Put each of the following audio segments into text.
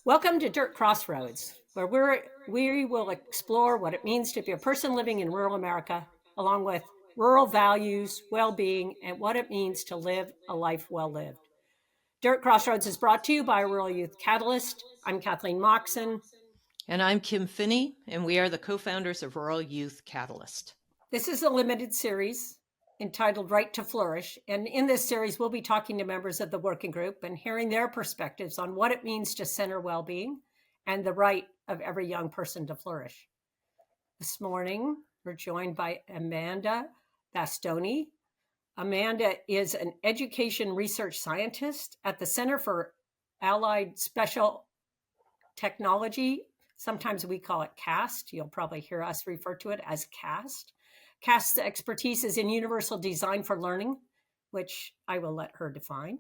Welcome to Dirt Crossroads, where we will explore what it means to be a person living in rural America, along with rural values, well being, and what it means to live a life well lived. Dirt Crossroads is brought to you by Rural Youth Catalyst. I'm Kathleen Moxon. And I'm Kim Finney, and we are the co-founders of Rural Youth Catalyst. This is a limited series entitled Right to Flourish. And in this series, we'll be talking to members of the working group and hearing their perspectives on what it means to center well-being and the right of every young person to flourish. This morning, we're joined by Amanda Bastoni. Amanda is an education research scientist at the Center for Allied Special Technology. Sometimes we call it CAST. You'll probably hear us refer to it as CAST. CAST's expertise is in universal design for learning, which I will let her define.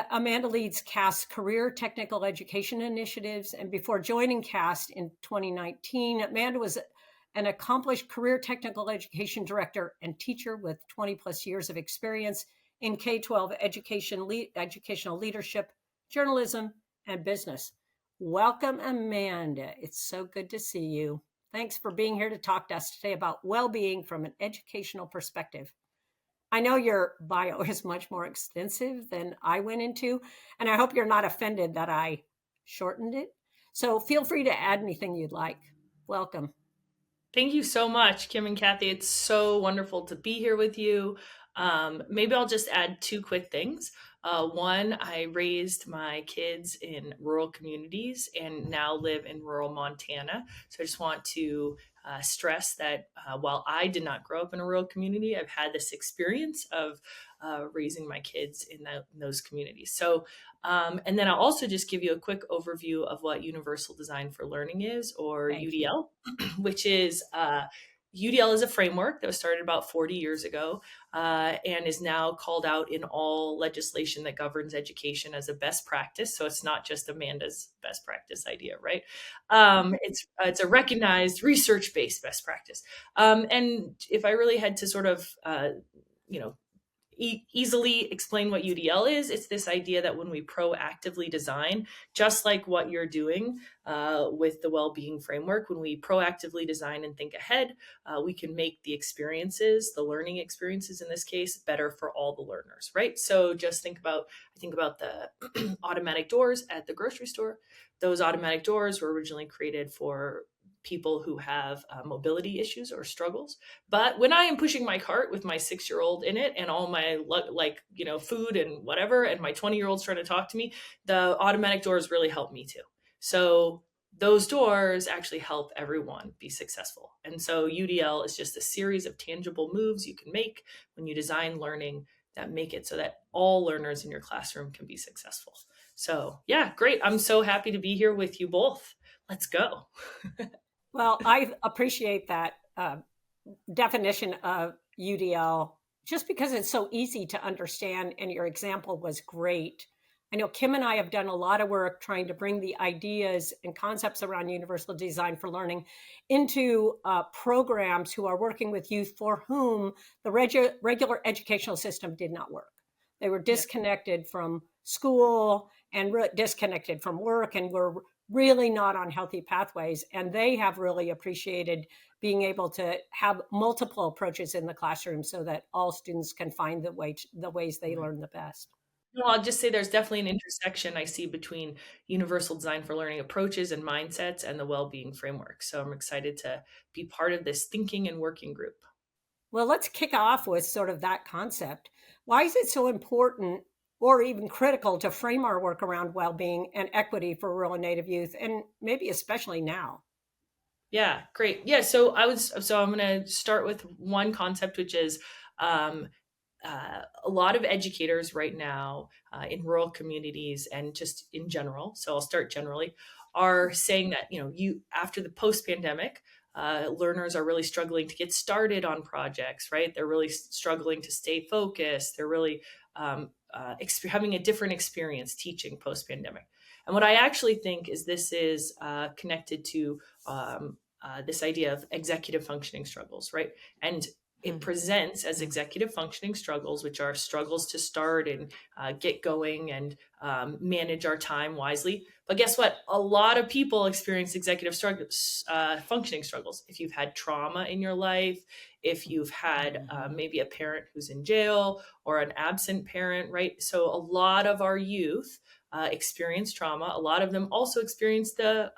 Amanda leads CAST's career technical education initiatives, and before joining CAST in 2019, Amanda was an accomplished career technical education director and teacher with 20 plus years of experience in K-12 educational leadership, journalism, and business. Welcome, Amanda. It's so good to see you. Thanks for being here to talk to us today about well-being from an educational perspective. I know your bio is much more extensive than I went into, and I hope you're not offended that I shortened it. So feel free to add anything you'd like. Welcome. Thank you so much, Kim and Kathy. It's so wonderful to be here with you. Maybe I'll just add two quick things. One, I raised my kids in rural communities and now live in rural Montana. So I just want to stress that while I did not grow up in a rural community, I've had this experience of raising my kids in those communities. So, and then I'll also just give you a quick overview of what Universal Design for Learning is, or UDL, which is UDL is a framework that was started about 40 years ago and is now called out in all legislation that governs education as a best practice. So it's not just Amanda's best practice idea, right? It's a recognized research-based best practice. And if I really had to sort of, easily explain what UDL is, it's this idea that when we proactively design, just like what you're doing with the well-being framework, when we proactively design and think ahead, we can make the experiences, the learning experiences in this case, better for all the learners, right? So just think about the automatic doors at the grocery store. Those automatic doors were originally created for people who have mobility issues or struggles. But when I am pushing my cart with my 6-year-old in it and all my food and whatever, and my 20-year-old's trying to talk to me, the automatic doors really help me too. So those doors actually help everyone be successful. And so UDL is just a series of tangible moves you can make when you design learning that make it so that all learners in your classroom can be successful. So yeah, great. I'm so happy to be here with you both. Let's go. Well, I appreciate that definition of UDL just because it's so easy to understand, and your example was great. I know Kim and I have done a lot of work trying to bring the ideas and concepts around universal design for learning into programs who are working with youth for whom the regular educational system did not work. They were disconnected from school and disconnected from work and were really not on healthy pathways. And they have really appreciated being able to have multiple approaches in the classroom so that all students can find the ways they learn the best. No, I'll just say there's definitely an intersection I see between universal design for learning approaches and mindsets and the well-being framework. So I'm excited to be part of this thinking and working group. Well, let's kick off with sort of that concept. Why is it so important or even critical to frame our work around well-being and equity for rural and Native youth, and maybe especially now? Yeah, great. Yeah, so I'm going to start with one concept, which is a lot of educators right now in rural communities and just in general. So I'll start generally, are saying that you after the post-pandemic. Learners are really struggling to get started on projects, right? They're really struggling to stay focused. They're really having a different experience teaching post-pandemic. And what I actually think is this is connected to this idea of executive functioning struggles, right? And it Mm. presents as Mm. executive functioning struggles, which are struggles to start and get going and manage our time wisely. But guess what? A lot of people experience executive struggles, functioning struggles. If you've had trauma in your life, if you've had maybe a parent who's in jail or an absent parent, right? So a lot of our youth experience trauma. A lot of them also experience the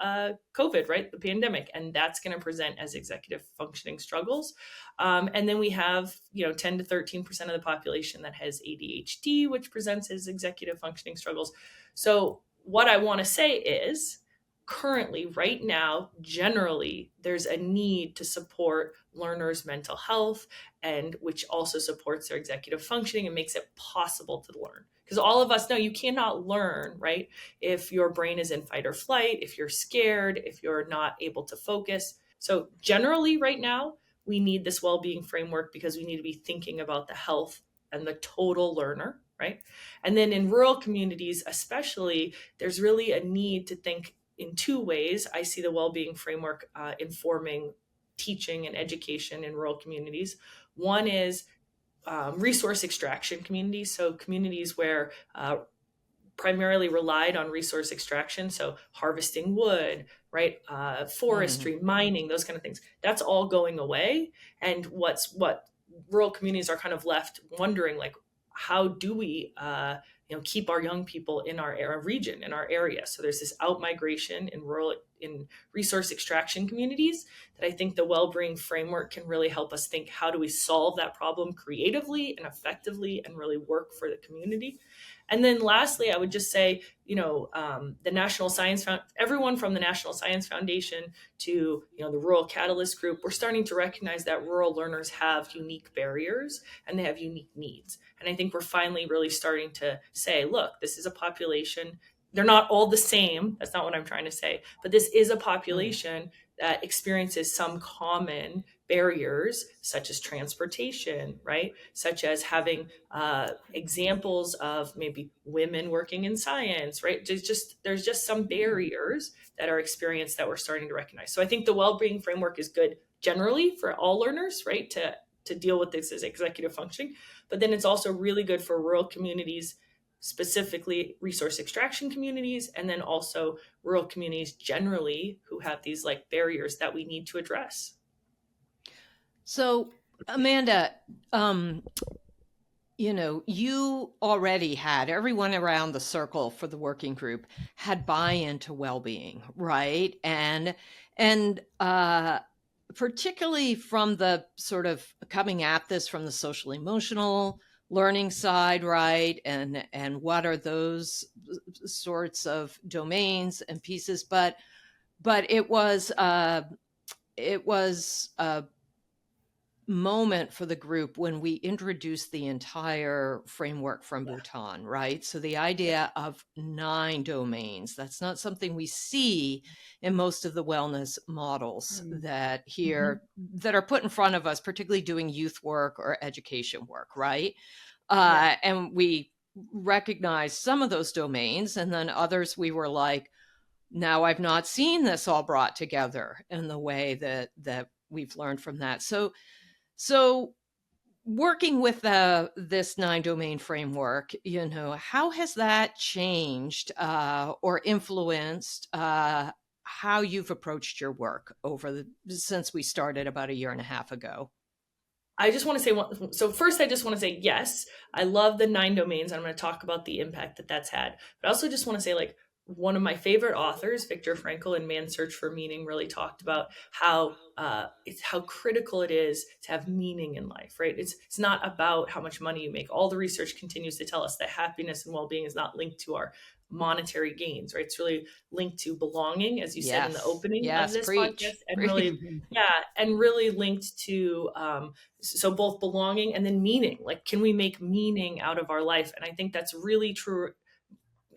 COVID, right? The pandemic, and that's going to present as executive functioning struggles. And then we have, 10 to 13% of the population that has ADHD, which presents as executive functioning struggles. So what I want to say is currently, right now, generally, there's a need to support learners' mental health, and which also supports their executive functioning and makes it possible to learn. Because all of us know you cannot learn, right? If your brain is in fight or flight, if you're scared, if you're not able to focus. So generally right now, we need this well-being framework because we need to be thinking about the health and the total learner, right? And then in rural communities, especially, there's really a need to think in two ways. I see the well-being framework informing teaching and education in rural communities. One is resource extraction communities, so communities where primarily relied on resource extraction, so harvesting wood, right, forestry, mining, those kind of things. That's all going away, and what rural communities are kind of left wondering, like, how do we keep our young people in our region, in our area? So there's this out migration in resource extraction communities that I think the well-being framework can really help us think, how do we solve that problem creatively and effectively and really work for the community? And then lastly, I would just say, the National Science everyone from the National Science Foundation to, the Rural Catalyst Group, we're starting to recognize that rural learners have unique barriers and they have unique needs. And I think we're finally really starting to say, look, this is a population. They're not all the same. That's not what I'm trying to say. But this is a population that experiences some common barriers, such as transportation, right? Such as having examples of maybe women working in science, right? There's just some barriers that are experienced that we're starting to recognize. So I think the well-being framework is good generally for all learners, right? To deal with this as executive functioning, but then it's also really good for rural communities, specifically resource extraction communities, and then also rural communities generally who have these like barriers that we need to address. So, Amanda, you already had everyone around the circle for the working group had buy-in to well-being, right? And particularly from the sort of coming at this from the social emotional learning side, right? And what are those sorts of domains and pieces? But it was a moment for the group when we introduced the entire framework from Bhutan, right? So the idea of 9 domains, that's not something we see in most of the wellness models that are put in front of us, particularly doing youth work or education work, right? And we recognize some of those domains, and then others we were like, now I've not seen this all brought together in the way that we've learned from that. So working with this 9 domain framework, how has that changed or influenced how you've approached your work since we started about a year and a half ago? I just want to say so first, I just want to say, yes, I love the 9 domains. I'm going to talk about the impact that that's had. But I also just want to say, like, one of my favorite authors, Viktor Frankl, in Man's Search for Meaning, really talked about how how critical it is to have meaning in life, right? It's not about how much money you make. All the research continues to tell us that happiness and well-being is not linked to our monetary gains, right? It's really linked to belonging, as you said in the opening of this podcast, and really linked to so both belonging and then meaning. Like, can we make meaning out of our life? And I think that's really true,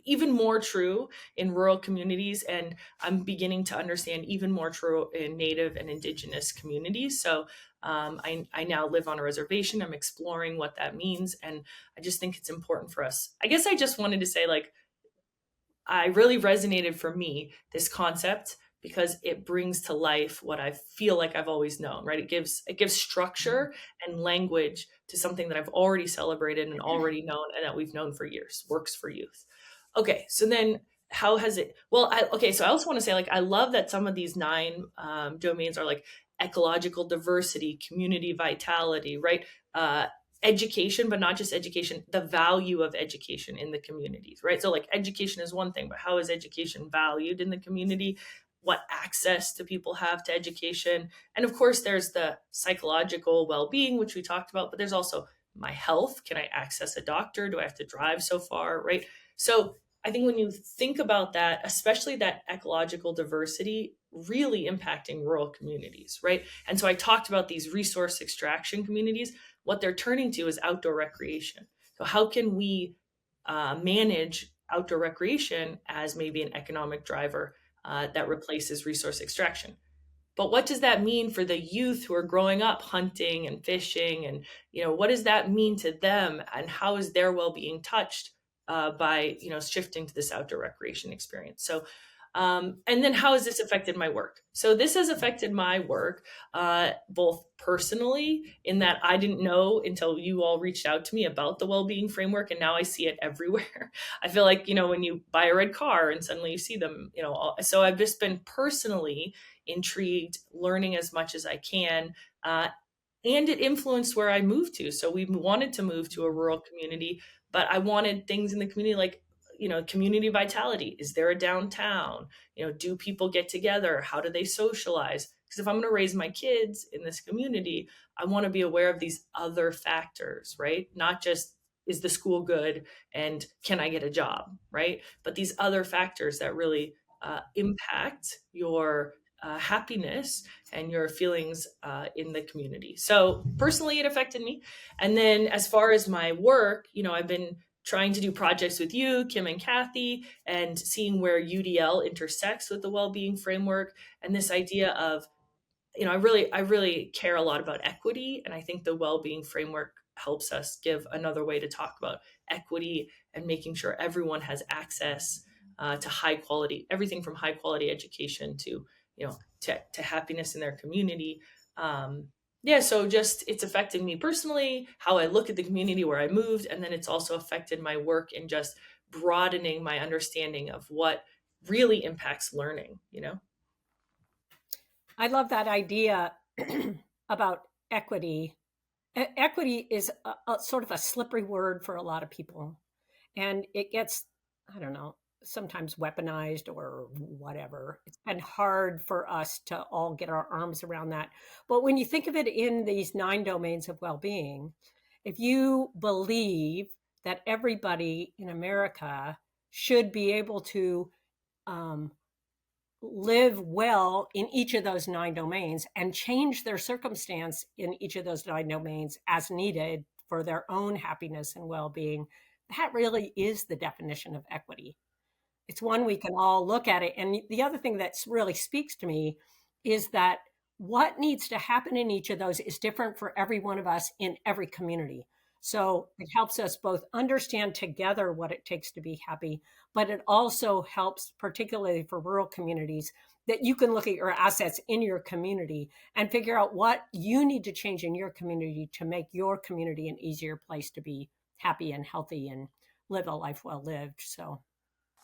even more true in rural communities, and I'm beginning to understand even more true in Native and Indigenous communities. So I now live on a reservation. I'm exploring what that means, and I just think it's important for us. I guess I just wanted to say, like, I really resonated for me, this concept, because it brings to life what I feel like I've always known, right? It gives structure and language to something that I've already celebrated and already known and that we've known for years. Works for youth. Okay, so then how has it? Well, okay, so I also want to say, like, I love that some of these nine domains are like ecological diversity, community vitality, right? Education, but not just education, the value of education in the communities, right? So, like, education is one thing, but how is education valued in the community? What access do people have to education? And of course, there's the psychological well being, which we talked about, but there's also my health. Can I access a doctor? Do I have to drive so far, right? So, I think when you think about that, especially that ecological diversity really impacting rural communities, right? And so I talked about these resource extraction communities. What they're turning to is outdoor recreation. So, how can we manage outdoor recreation as maybe an economic driver that replaces resource extraction? But what does that mean for the youth who are growing up hunting and fishing? And, what does that mean to them? And how is their well-being touched by, shifting to this outdoor recreation experience? So, and then how has this affected my work? So this has affected my work, both personally, in that I didn't know until you all reached out to me about the well-being framework, and now I see it everywhere. I feel like, when you buy a red car and suddenly you see them, so I've just been personally intrigued, learning as much as I can. And it influenced where I moved to. So we wanted to move to a rural community, but I wanted things in the community like, community vitality. Is there a downtown? Do people get together? How do they socialize? Because if I'm going to raise my kids in this community, I want to be aware of these other factors, right? Not just, is the school good and can I get a job, right? But these other factors that really impact your happiness and your feelings in the community. So personally, it affected me. And then as far as my work, I've been trying to do projects with you, Kim and Kathy, and seeing where UDL intersects with the well-being framework and this idea of, I really care a lot about equity. And I think the well-being framework helps us give another way to talk about equity and making sure everyone has access to high quality, everything from high quality education to, to happiness in their community. Yeah, so just it's affected me personally, how I look at the community where I moved, and then it's also affected my work in just broadening my understanding of what really impacts learning. I love that idea about equity. Equity is a sort of a slippery word for a lot of people, and it gets, I don't know, sometimes weaponized or whatever. It's been hard for us to all get our arms around that. But when you think of it in these 9 domains of well-being, if you believe that everybody in America should be able to um, live well in each of those 9 domains and change their circumstance in each of those 9 domains as needed for their own happiness and well-being, that really is the definition of equity. It's one we can all look at it. And the other thing that really speaks to me is that what needs to happen in each of those is different for every one of us in every community. So it helps us both understand together what it takes to be happy, but it also helps, particularly for rural communities, that you can look at your assets in your community and figure out what you need to change in your community to make your community an easier place to be happy and healthy and live a life well lived. So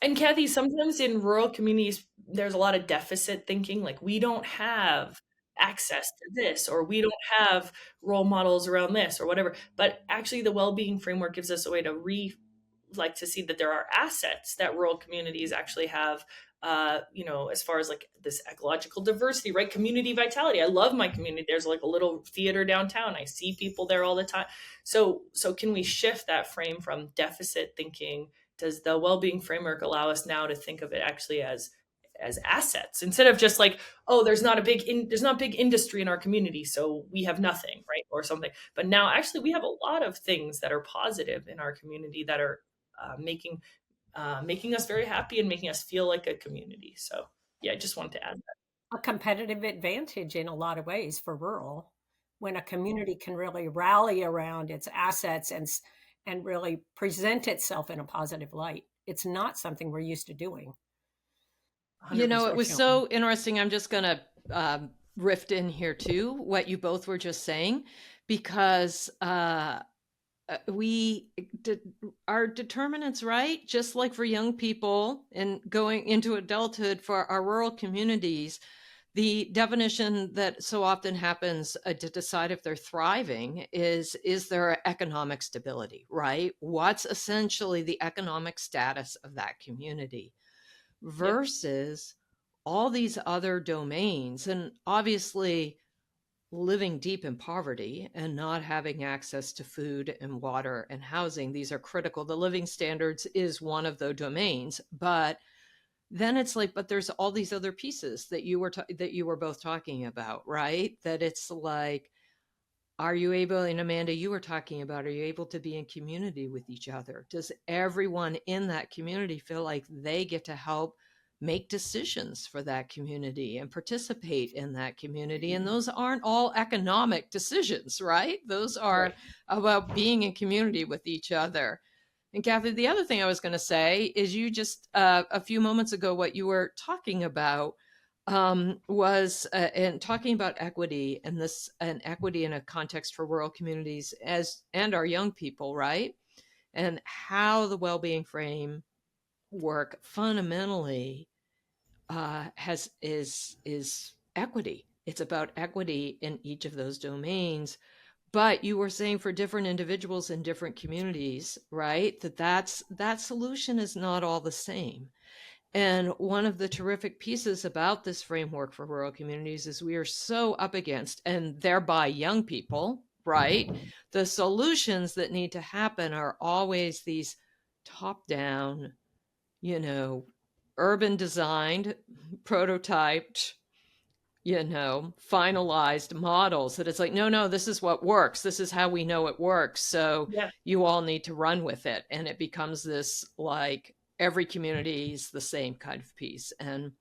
And Kathy, sometimes in rural communities, there's a lot of deficit thinking, like we don't have access to this, or we don't have role models around this, or whatever. But actually, the well-being framework gives us a way to like to see that there are assets that rural communities actually have. As far as like this ecological diversity, right? Community vitality. I love my community. There's like a little theater downtown. I see people there all the time. So can we shift that frame from deficit thinking? Does the well-being framework allow us now to think of it actually as assets instead of just like, oh, there's not big industry in our community, so we have nothing, right, or something. But now actually we have a lot of things that are positive in our community that are making us very happy and making us feel like a community. So yeah, I just wanted to add that. a competitive advantage in a lot of ways for rural when a community can really rally around its assets and really present itself in a positive light. It's not something we're used to doing. It was 100%. so interesting. I'm just going to riff in here too, what you both were just saying, because we are determinants, right? Just like for young people and going into adulthood for our rural communities, the definition that so often happens to decide if they're thriving is there economic stability, right? What's essentially the economic status of that community Yep. versus all these other domains. And obviously, living deep in poverty and not having access to food and water and housing, these are critical. The living standards is one of the domains, but then it's like, but there's all these other pieces that you were both talking about, right? That it's like, are you able, and Amanda, you were talking about, are you able to be in community with each other? Does everyone in that community feel like they get to help make decisions for that community and participate in that community? And those aren't all economic decisions, right? Those are Right. about being in community with each other. And Kathy, the other thing I was going to say is you just a few moments ago, what you were talking about was and talking about equity and this and equity in a context for rural communities as and our young people, right? And how the well-being framework fundamentally has is equity. It's about equity in each of those domains. But you were saying for different individuals in different communities, right? That solution is not all the same. And one of the terrific pieces about this framework for rural communities is we are so up against, and thereby young people, right? The solutions that need to happen are always these top down, you know, urban designed, prototyped, finalized models that it's like, no, no, this is what works. This is how we know it works. So Yeah. you all need to run with it. And it becomes this like every community is the same kind of piece. And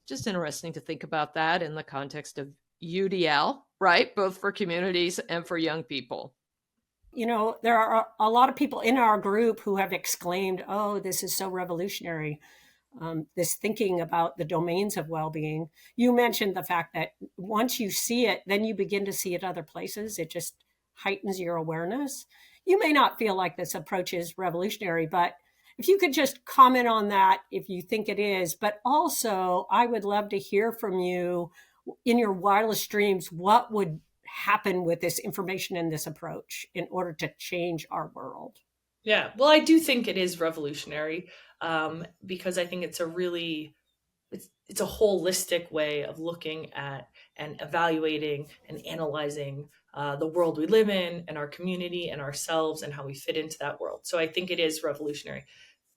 just interesting to think about that in the context of UDL, right? Both for communities and for young people. There are a lot of people in our group who have exclaimed, "Oh, this is so revolutionary." This thinking about the domains of well-being. You mentioned the fact that once you see it, then you begin to see it other places. It just heightens your awareness. You may not feel like this approach is revolutionary, but if you could just comment on that, if you think it is. But also, I would love to hear from you in your wildest dreams, what would happen with this information and this approach in order to change our world? Yeah. Well, I do think it is revolutionary, because I think it's a holistic way of looking at and evaluating and analyzing the world we live in and our community and ourselves and how we fit into that world. So I think it is revolutionary.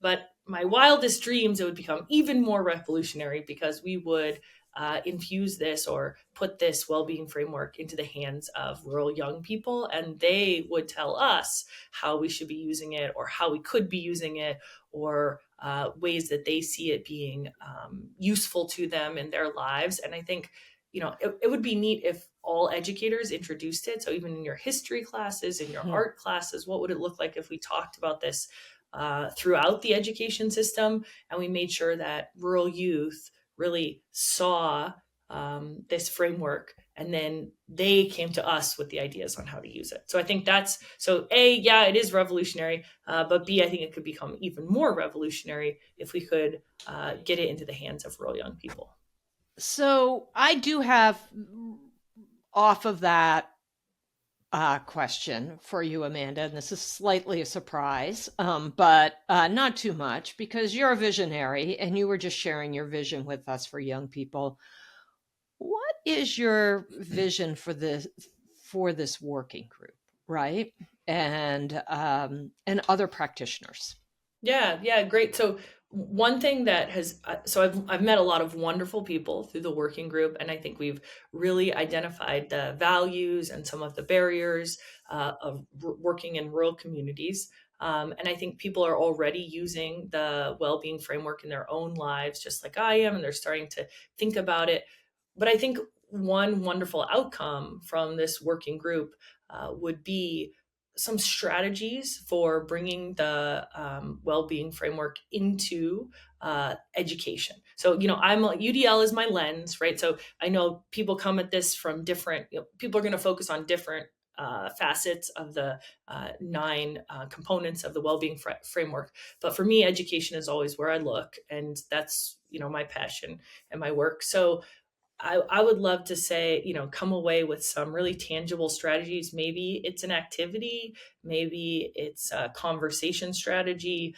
But my wildest dreams, it would become even more revolutionary because we would infuse this or put this well-being framework into the hands of rural young people, and they would tell us how we should be using it or how we could be using it, or ways that they see it being useful to them in their lives. And I think, it would be neat if all educators introduced it. So even in your history classes, in your Hmm. art classes, what would it look like if we talked about this throughout the education system, and we made sure that rural youth really saw this framework, and then they came to us with the ideas on how to use it. So I think that's so A, yeah, it is revolutionary, but B, I think it could become even more revolutionary if we could get it into the hands of rural young people. So I do have off of that question for you, Amanda, and this is slightly a surprise, but not too much because you're a visionary and you were just sharing your vision with us for young people. What is your vision for this working group, right? And other practitioners. Yeah, yeah, great. So one thing that has so I've met a lot of wonderful people through the working group, and I think we've really identified the values and some of the barriers of working in rural communities. And I think people are already using the well-being framework in their own lives, just like I am, and they're starting to think about it. But I think one wonderful outcome from this working group would be some strategies for bringing the well-being framework into education. So, UDL is my lens, right? So I know people come at this from different, people are going to focus on different facets of the 9 components of the well-being framework. But for me, education is always where I look, and that's, my passion and my work. So I would love to say, come away with some really tangible strategies. Maybe it's an activity, maybe it's a conversation strategy,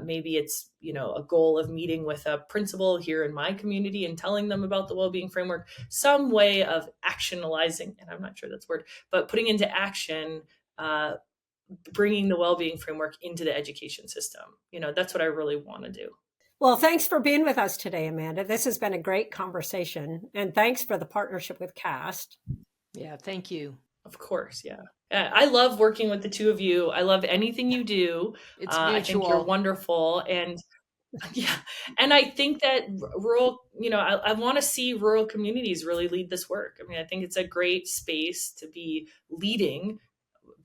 maybe it's, a goal of meeting with a principal here in my community and telling them about the well-being framework, some way of actionalizing, and I'm not sure that's a word, but putting into action, bringing the well-being framework into the education system. That's what I really want to do. Well, thanks for being with us today, Amanda. This has been a great conversation, and thanks for the partnership with CAST. Yeah, thank you. Of course, yeah. I love working with the two of you. I love anything you do. It's I think mutual. you're wonderful, and yeah, and I think that rural, I want to see rural communities really lead this work. I mean, I think it's a great space to be leading,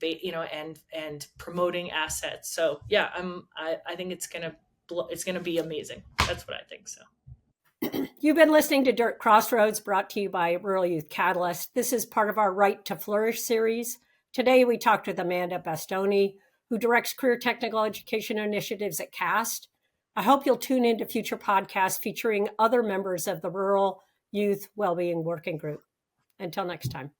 and promoting assets. So yeah, I think it's gonna be amazing. That's what I think. So. You've been listening to Dirt Crossroads, brought to you by Rural Youth Catalyst. This is part of our Right to Flourish series. Today, we talked with Amanda Bastoni, who directs career technical education initiatives at CAST. I hope you'll tune into future podcasts featuring other members of the Rural Youth Wellbeing Working Group. Until next time.